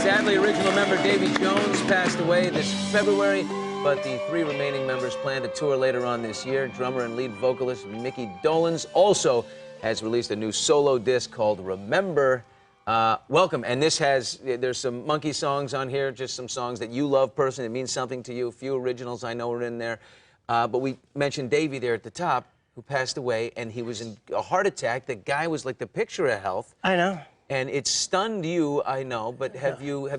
Sadly, original member Davy Jones passed away this February, but the three remaining members plan to tour later on this year. Drummer and lead vocalist Micky Dolenz also has released a new solo disc called Remember. Welcome, and there's some Monkees songs on here, just some songs that you love personally, that means something to you. A few originals I know are in there. But we mentioned Davy there at the top, who passed away, and he was in a heart attack. The guy was like the picture of health. I know. And it stunned you, I know, but have you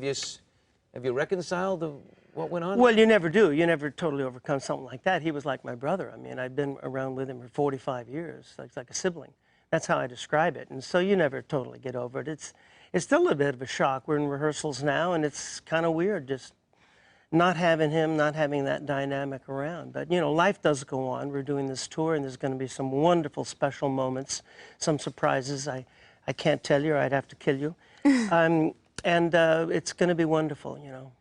reconciled what went on? Well, you never do. You never totally overcome something like that. He was like my brother. I mean, I've been around with him for 45 years. It's like a sibling. That's how I describe it. And so you never totally get over it. It's still a bit of a shock. We're in rehearsals now, and it's kind of weird just not having him, not having that dynamic around. But, you know, life does go on. We're doing this tour, and there's going to be some wonderful special moments, some surprises. I can't tell you, or I'd have to kill you. It's going to be wonderful, you know,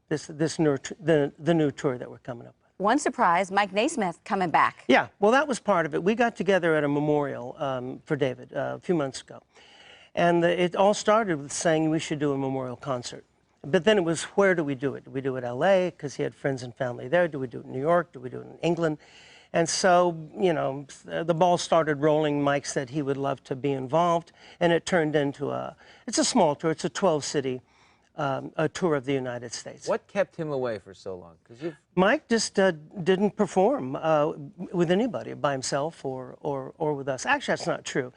the new tour that we're coming up with. One surprise, Mike Nesmith coming back. Yeah, well, that was part of it. We got together at a memorial for David a few months ago. And it all started with saying we should do a memorial concert. But then it was, where do we do it? Do we do it in L.A., because he had friends and family there? Do we do it in New York? Do we do it in England? And so, you know, the ball started rolling. Mike said he would love to be involved, and it turned into it's a small tour. It's a 12-city a tour of the United States. What kept him away for so long? Mike just didn't perform with anybody, by himself or with us. Actually, that's not true.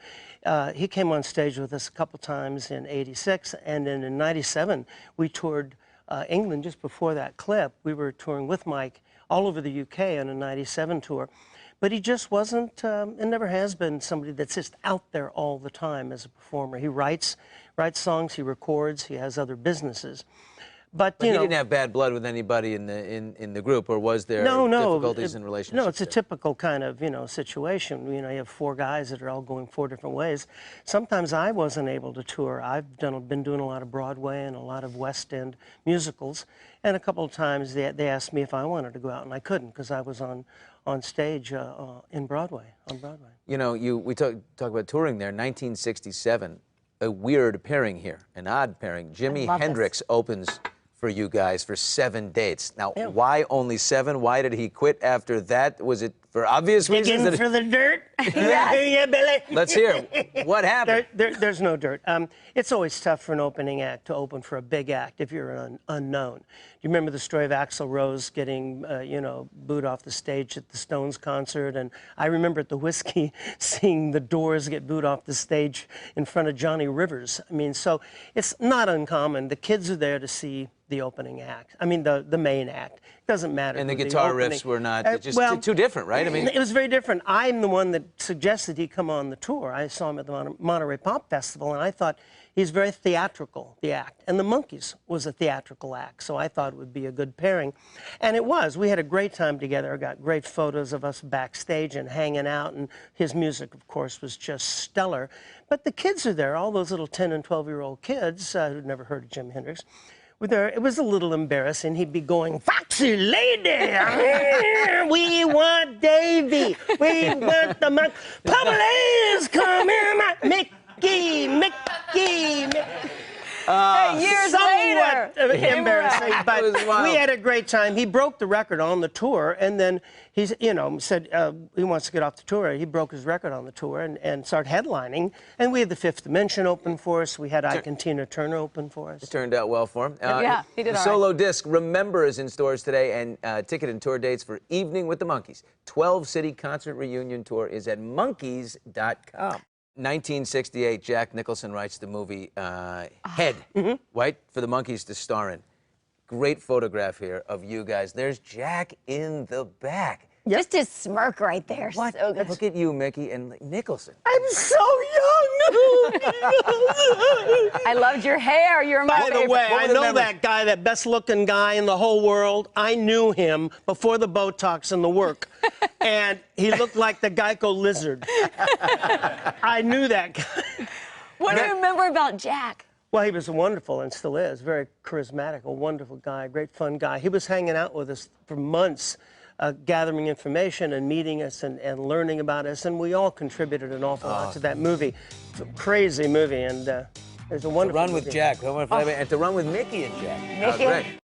He came on stage with us a couple times in '86, and then in '97, we toured England. Just before that clip, we were touring with Mike all over the UK on a '97 tour. But he just wasn't, and never has been, somebody that's just out there all the time as a performer. He writes songs, he records, he has other businesses. But you know, he didn't have bad blood with anybody in the group, or was there difficulties in relationships? No, it's a typical kind of, you know, situation. You know, you have four guys that are all going four different ways. Sometimes I wasn't able to tour. I've been doing a lot of Broadway and a lot of West End musicals, and a couple of times they asked me if I wanted to go out, and I couldn't because I was on stage on Broadway. You know, we talk about touring there. 1967, a weird pairing here, an odd pairing. Jimi Hendrix opens for you guys for 7 dates. Now, why only 7? Why did he quit after that? Was it for obvious reasons? Digging for the dirt? Yeah, Billy. Let's hear. What happened? There's no dirt. It's always tough for an opening act to open for a big act if you're an unknown. You remember the story of Axl Rose getting, you know, booed off the stage at the Stones concert, and I remember at the Whiskey seeing the Doors get booed off the stage in front of Johnny Rivers. I mean, so it's not uncommon. The kids are there to see the opening act. I mean, the main act. It doesn't matter. And the guitar riffs were not just too different, right? I mean, it was very different. I'm the one that suggested he come on the tour. I saw him at the Monterey Pop Festival, and I thought he's very theatrical, the act. And the Monkees was a theatrical act, so I thought it would be a good pairing. And it was. We had a great time together. I got great photos of us backstage and hanging out, and his music, of course, was just stellar. But the kids are there, all those little 10- and 12-year-old kids who'd never heard of Jimi Hendrix. It was a little embarrassing. He'd be going, "Foxy lady, we want Davy, we want the monk. Please come here, Mickey. Years later, embarrassing, but we had a great time. He broke the record on the tour, and then he, you know, said he wants to get off the tour. He broke his record on the tour and started headlining. And we had the Fifth Dimension open for us. We had Ike and Tina Turner open for us. It turned out well for him. Yeah, he did all right. The solo disc Remember is in stores today, and ticket and tour dates for Evening with the Monkees. 12-city concert reunion tour is at monkees.com. 1968, Jack Nicholson writes the movie Head, right, for the Monkees to star in. Great photograph here of you guys. There's Jack in the back. Yep. Just his smirk right there. What? So good. Look at you, Mickey, and Nicholson. I'm so young. I loved your hair. You're my favorite. By the way, I know that guy, that best-looking guy in the whole world. I knew him before the Botox and the work. And he looked like the Geico lizard. I knew that guy. What do you remember about Jack? Well, he was wonderful and still is. Very charismatic, a wonderful guy, great fun guy. He was hanging out with us for months, gathering information and meeting us and learning about us. And we all contributed an awful lot to that movie. Crazy movie. And There's a To wonderful run with movie. Jack. And to run with Mickey and Jack. Mickey. Great.